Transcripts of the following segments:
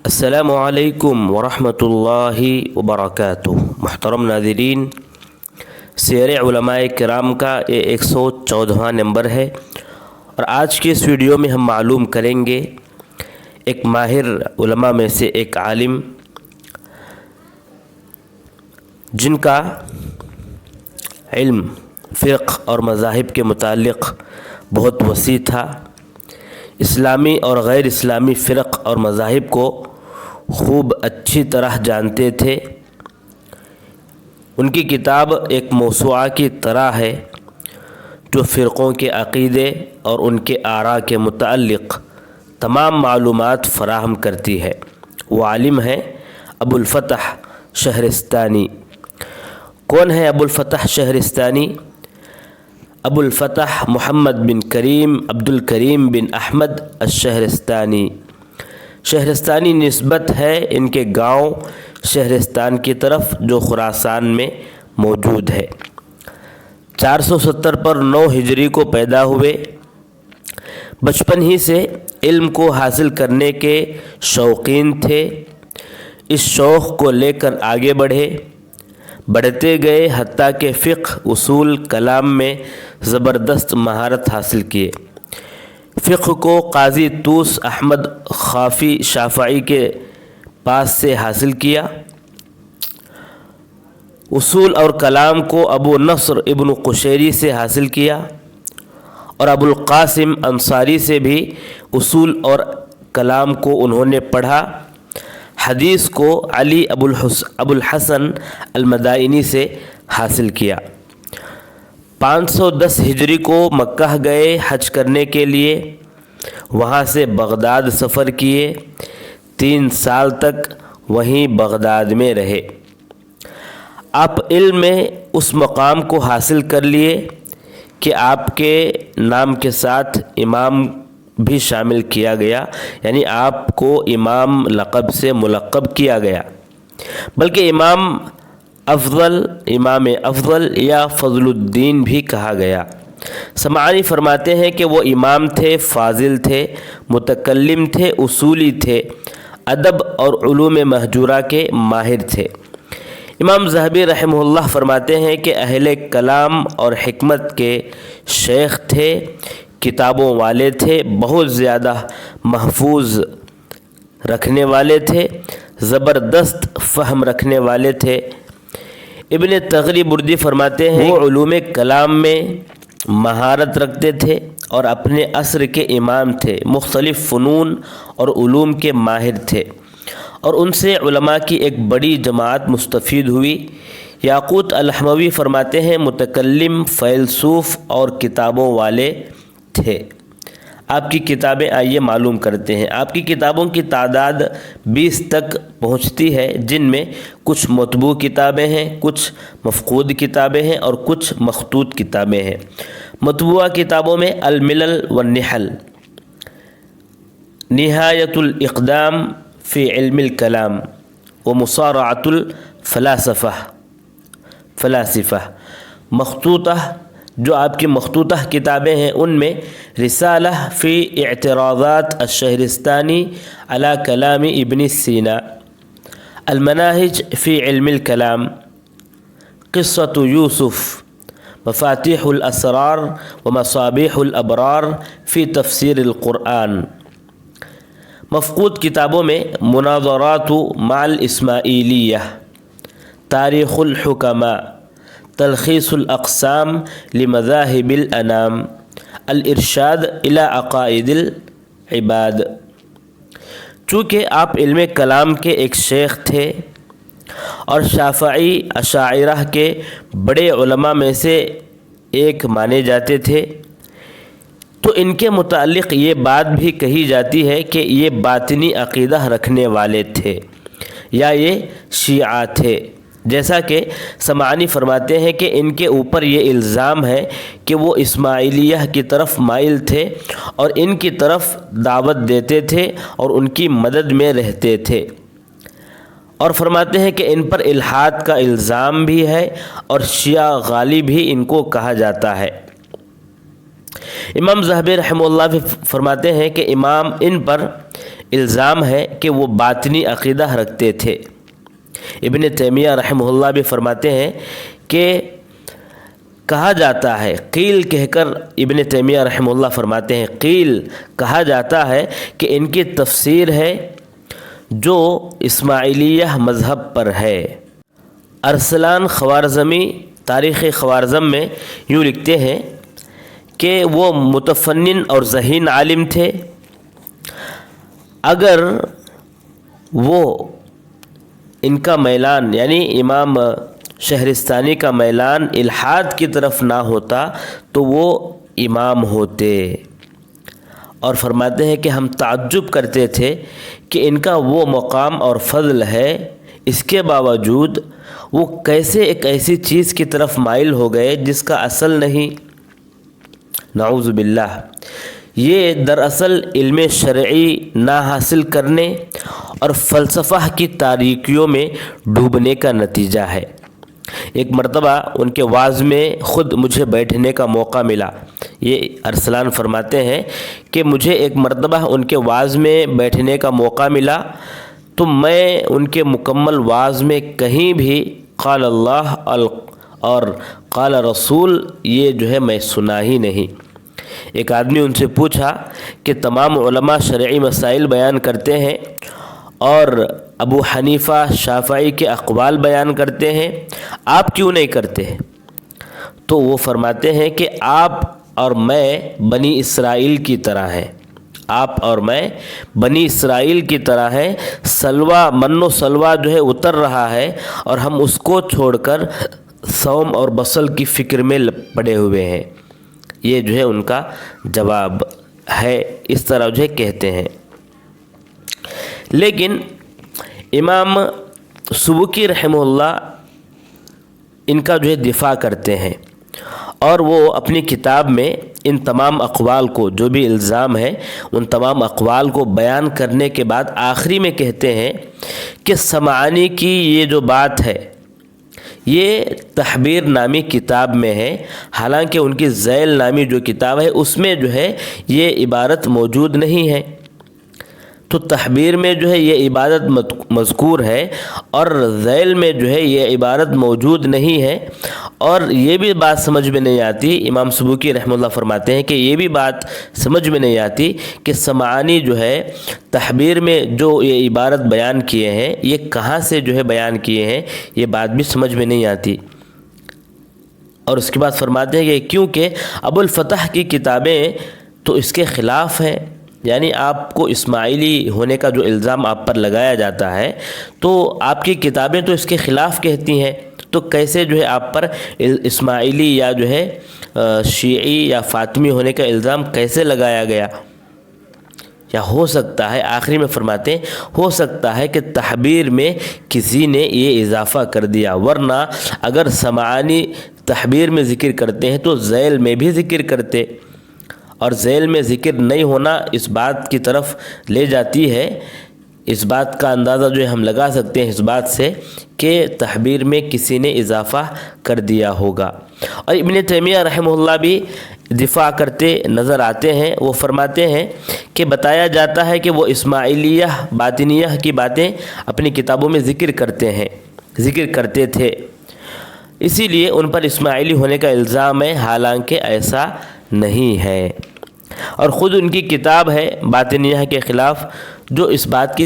السلام علیکم ورحمۃ اللہ وبرکاتہ۔ محترم ناظرین، سیر علماء کرام کا یہ 114واں نمبر ہے، اور آج کے اس ویڈیو میں ہم معلوم کریں گے ایک ماہر علماء میں سے ایک عالم جن کا علم فرق اور مذاہب کے متعلق بہت وسیع تھا، اسلامی اور غیر اسلامی فرق اور مذاہب کو خوب اچھی طرح جانتے تھے۔ ان کی کتاب ایک موسوعہ کی طرح ہے جو فرقوں کے عقیدے اور ان کے آراء کے متعلق تمام معلومات فراہم کرتی ہے۔ وہ عالم ہیں ابو الفتح شہرستانی۔ کون ہے ابو الفتح شہرستانی؟ ابو الفتح محمد بن کریم عبد الکریم بن احمد الشہرستانی۔ شہرستانی نسبت ہے ان کے گاؤں شہرستان کی طرف جو خراسان میں موجود ہے۔ 470 پر 9 ہجری کو پیدا ہوئے۔ بچپن ہی سے علم کو حاصل کرنے کے شوقین تھے۔ اس شوق کو لے کر آگے بڑھتے گئے، حتیٰ کہ فقہ، اصول، کلام میں زبردست مہارت حاصل کیے۔ فقہ کو قاضی طوس احمد خافی شافعی کے پاس سے حاصل کیا۔ اصول اور کلام کو ابو نصر ابن قشیری سے حاصل کیا، اور ابو القاسم انصاری سے بھی اصول اور کلام کو انہوں نے پڑھا۔ حدیث کو علی ابو الحسن المدائنی سے حاصل کیا۔ 510 ہجری کو مکہ گئے حج کرنے کے لیے، وہاں سے بغداد سفر کیے۔ 3 سال تک وہیں بغداد میں رہے۔ آپ علم میں اس مقام کو حاصل کر لیے کہ آپ کے نام کے ساتھ امام بھی شامل کیا گیا، یعنی آپ کو امام لقب سے ملقب کیا گیا، بلکہ امام افضل یا فضل الدین بھی کہا گیا۔ سمعانی فرماتے ہیں کہ وہ امام تھے، فاضل تھے، متکلم تھے، اصولی تھے، ادب اور علوم مہجورہ کے ماہر تھے۔ امام ذہبی رحمہ اللہ فرماتے ہیں کہ اہل کلام اور حکمت کے شیخ تھے، کتابوں والے تھے، بہت زیادہ محفوظ رکھنے والے تھے، زبردست فہم رکھنے والے تھے۔ ابن تغری بردی فرماتے ہیں وہ علوم کلام میں مہارت رکھتے تھے اور اپنے عصر کے امام تھے، مختلف فنون اور علوم کے ماہر تھے، اور ان سے علماء کی ایک بڑی جماعت مستفید ہوئی۔ یاقوت الحموی فرماتے ہیں متکلم، فیلسوف اور کتابوں والے تھے۔ آپ کی کتابیں آئیے معلوم کرتے ہیں۔ آپ کی کتابوں کی تعداد 20 تک پہنچتی ہے، جن میں کچھ مطبوع کتابیں ہیں، کچھ مفقود کتابیں ہیں اور کچھ مخطوط کتابیں ہیں۔ مطبوعہ کتابوں میں الملل والنحل، نہایت الاقدام فی علم الکلام، ومصارعۃ الفلاسفہ۔ مخطوطہ جو آپ کی مخطوطہ کتابیں ہیں، ان میں رسالہ فی اعتراضات الشہرستانی علی کلام ابن سینا، المناہج فی علم الکلام، قصۃ یوسف، مفاتیح الاسرار ومصابیح الابرار فی تفسیر القرآن۔ مفقود کتابوں میں مناظرات مع الاسماعیلیہ، تاریخ الحکماء، تلخیص الاقسام لمذاہب الانام، الارشاد الی عقائد العباد۔ چونکہ آپ علم کلام کے ایک شیخ تھے اور شافعی اشاعرہ کے بڑے علماء میں سے ایک مانے جاتے تھے، تو ان کے متعلق یہ بات بھی کہی جاتی ہے کہ یہ باطنی عقیدہ رکھنے والے تھے یا یہ شیعہ تھے، جیسا کہ سمعانی فرماتے ہیں کہ ان کے اوپر یہ الزام ہے کہ وہ اسماعیلیہ کی طرف مائل تھے اور ان کی طرف دعوت دیتے تھے اور ان کی مدد میں رہتے تھے، اور فرماتے ہیں کہ ان پر الحاد کا الزام بھی ہے اور شیعہ غالی بھی ان کو کہا جاتا ہے۔ امام ذہبی رحمہ اللہ فرماتے ہیں کہ امام ان پر الزام ہے کہ وہ باطنی عقیدہ رکھتے تھے۔ ابن تیمیہ رحمہ اللہ بھی فرماتے ہیں کہ کہا جاتا ہے، قیل کہہ کر ابن تیمیہ رحمہ اللہ فرماتے ہیں، قیل کہا جاتا ہے کہ ان کی تفسیر ہے جو اسماعیلیہ مذہب پر ہے۔ ارسلان خوارزمی تاریخ خوارزم میں یوں لکھتے ہیں کہ وہ متفنن اور ذہین عالم تھے۔ اگر وہ ان کا میلان یعنی امام شہرستانی کا میلان الحاد کی طرف نہ ہوتا تو وہ امام ہوتے، اور فرماتے ہیں کہ ہم تعجب کرتے تھے کہ ان کا وہ مقام اور فضل ہے، اس کے باوجود وہ کیسے ایک ایسی چیز کی طرف مائل ہو گئے جس کا اصل نہیں۔ نعوذ باللہ، یہ دراصل علم شرعی نہ حاصل کرنے اور فلسفہ کی تاریکیوں میں ڈوبنے کا نتیجہ ہے۔ ایک مرتبہ ان کے وعظ میں خود مجھے بیٹھنے کا موقع ملا۔ یہ ارسلان فرماتے ہیں کہ مجھے ایک مرتبہ ان کے وعظ میں بیٹھنے کا موقع ملا تو میں ان کے مکمل وعظ میں کہیں بھی قال اللہ اور قال رسول یہ جو ہے میں سنا ہی نہیں۔ ایک آدمی ان سے پوچھا کہ تمام علماء شرعی مسائل بیان کرتے ہیں اور ابو حنیفہ شافعی کے اقوال بیان کرتے ہیں، آپ کیوں نہیں کرتے؟ تو وہ فرماتے ہیں کہ آپ اور میں بنی اسرائیل کی طرح ہیں، آپ اور میں بنی اسرائیل کی طرح ہیں، سلوہ من و سلوہ جو ہے اتر رہا ہے اور ہم اس کو چھوڑ کر ثوم اور بصل کی فکر میں پڑے ہوئے ہیں۔ یہ جو ہے ان کا جواب ہے، اس طرح جو ہے کہتے ہیں۔ لیکن امام سبکی رحمہ اللہ ان کا جو ہے دفاع کرتے ہیں، اور وہ اپنی کتاب میں ان تمام اقوال کو جو بھی الزام ہے ان تمام اقوال کو بیان کرنے کے بعد آخری میں کہتے ہیں کہ سمعانی کی یہ جو بات ہے یہ تحبیر نامی کتاب میں ہے، حالانکہ ان کی ذیل نامی جو کتاب ہے اس میں جو ہے یہ عبارت موجود نہیں ہے۔ تو تحبیر میں جو ہے یہ عبارت مذکور ہے اور ذیل میں جو ہے یہ عبارت موجود نہیں ہے، اور یہ بھی بات سمجھ میں نہیں آتی۔ امام سبکی رحمہ اللہ فرماتے ہیں کہ یہ بھی بات سمجھ میں نہیں آتی کہ سمعانی جو ہے تحبیر میں جو یہ عبارت بیان کیے ہیں یہ کہاں سے جو ہے بیان کیے ہیں، یہ بات بھی سمجھ میں نہیں آتی۔ اور اس کے بعد فرماتے ہیں کہ کیونکہ ابو الفتح کی کتابیں تو اس کے خلاف ہیں، یعنی آپ کو اسماعیلی ہونے کا جو الزام آپ پر لگایا جاتا ہے تو آپ کی کتابیں تو اس کے خلاف کہتی ہیں، تو کیسے جو ہے آپ پر اسماعیلی یا جو ہے شیعی یا فاطمی ہونے کا الزام کیسے لگایا گیا؟ یا ہو سکتا ہے، آخری میں فرماتے ہیں ہو سکتا ہے کہ تحبیر میں کسی نے یہ اضافہ کر دیا، ورنہ اگر سمعانی تحبیر میں ذکر کرتے ہیں تو ذیل میں بھی ذکر کرتے، اور ذیل میں ذکر نہیں ہونا اس بات کی طرف لے جاتی ہے، اس بات کا اندازہ جو ہے ہم لگا سکتے ہیں اس بات سے کہ تحبیر میں کسی نے اضافہ کر دیا ہوگا۔ اور ابن تیمیہ رحمہ اللہ بھی دفاع کرتے نظر آتے ہیں، وہ فرماتے ہیں کہ بتایا جاتا ہے کہ وہ اسماعیلیہ باطنیہ کی باتیں اپنی کتابوں میں ذکر کرتے تھے، اسی لیے ان پر اسماعیلی ہونے کا الزام ہے، حالانکہ ایسا نہیں ہے۔ اور خود ان کی کتاب ہے باطنیہ کے خلاف جو اس بات کی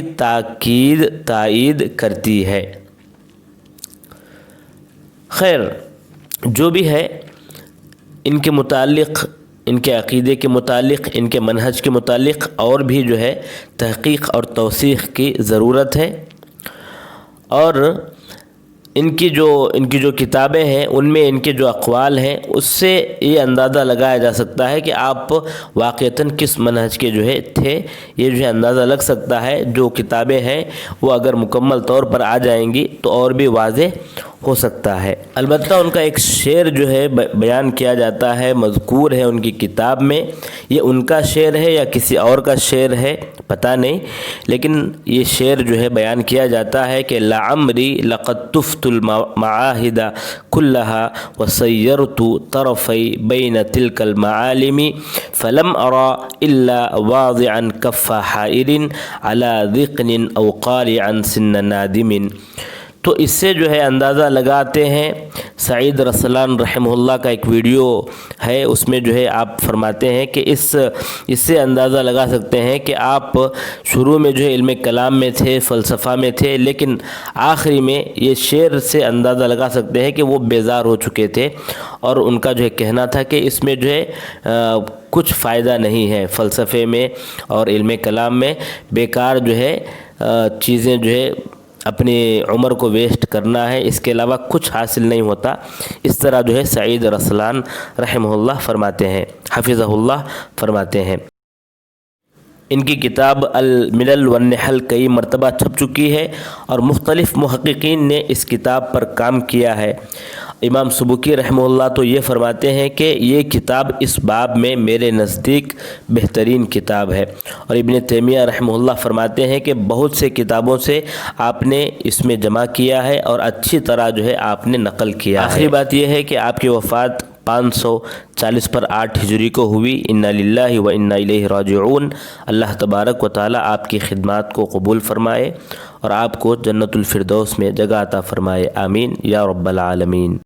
تائید کرتی ہے۔ خیر، جو بھی ہے ان کے متعلق، ان کے عقیدے کے متعلق، ان کے منہج کے متعلق اور بھی جو ہے تحقیق اور توثیق کی ضرورت ہے، اور ان کی جو کتابیں ہیں ان میں ان کے جو اقوال ہیں اس سے یہ اندازہ لگایا جا سکتا ہے کہ آپ واقعتاً کس منہج کے جو ہے تھے، یہ جو ہے اندازہ لگ سکتا ہے۔ جو کتابیں ہیں وہ اگر مکمل طور پر آ جائیں گی تو اور بھی واضح ہو سکتا ہے۔ البتہ ان کا ایک شعر جو ہے بیان کیا جاتا ہے، مذکور ہے ان کی کتاب میں، یہ ان کا شعر ہے یا کسی اور کا شعر ہے پتہ نہیں، لیکن یہ شعر جو ہے بیان کیا جاتا ہے کہ لعمری لقد طفت المعاہد کلہا وسیرت طرفی بین تلک المعالم فلم ارى الا واضعا کف حائر على ذقن او قارعا سن نادم۔ تو اس سے جو ہے اندازہ لگاتے ہیں، سعید رسلان رحمہ اللہ کا ایک ویڈیو ہے، اس میں جو ہے آپ فرماتے ہیں کہ اس سے اندازہ لگا سکتے ہیں کہ آپ شروع میں جو ہے علم کلام میں تھے، فلسفہ میں تھے، لیکن آخری میں یہ شعر سے اندازہ لگا سکتے ہیں کہ وہ بیزار ہو چکے تھے، اور ان کا جو ہے کہنا تھا کہ اس میں جو ہے کچھ فائدہ نہیں ہے فلسفے میں اور علم کلام میں، بیکار جو ہے چیزیں جو ہے اپنی عمر کو ویسٹ کرنا ہے، اس کے علاوہ کچھ حاصل نہیں ہوتا۔ اس طرح جو ہے سعید رسلان رحمہ اللہ فرماتے ہیں، حفظہ اللہ فرماتے ہیں۔ ان کی کتاب الملل والنحل کئی مرتبہ چھپ چکی ہے اور مختلف محققین نے اس کتاب پر کام کیا ہے۔ امام سبکی رحمہ اللہ تو یہ فرماتے ہیں کہ یہ کتاب اس باب میں میرے نزدیک بہترین کتاب ہے، اور ابن تیمیہ رحمہ اللہ فرماتے ہیں کہ بہت سے کتابوں سے آپ نے اس میں جمع کیا ہے اور اچھی طرح جو ہے آپ نے نقل کیا ہے۔ آخری بات یہ ہے کہ آپ کی وفات 540 پر 8 ہجری کو ہوئی۔ انا للہ و انا الیہ راجعون۔ اللہ تبارک و تعالی آپ کی خدمات کو قبول فرمائے اور آپ کو جنت الفردوس میں جگہ عطا فرمائے، آمین یا رب العالمین۔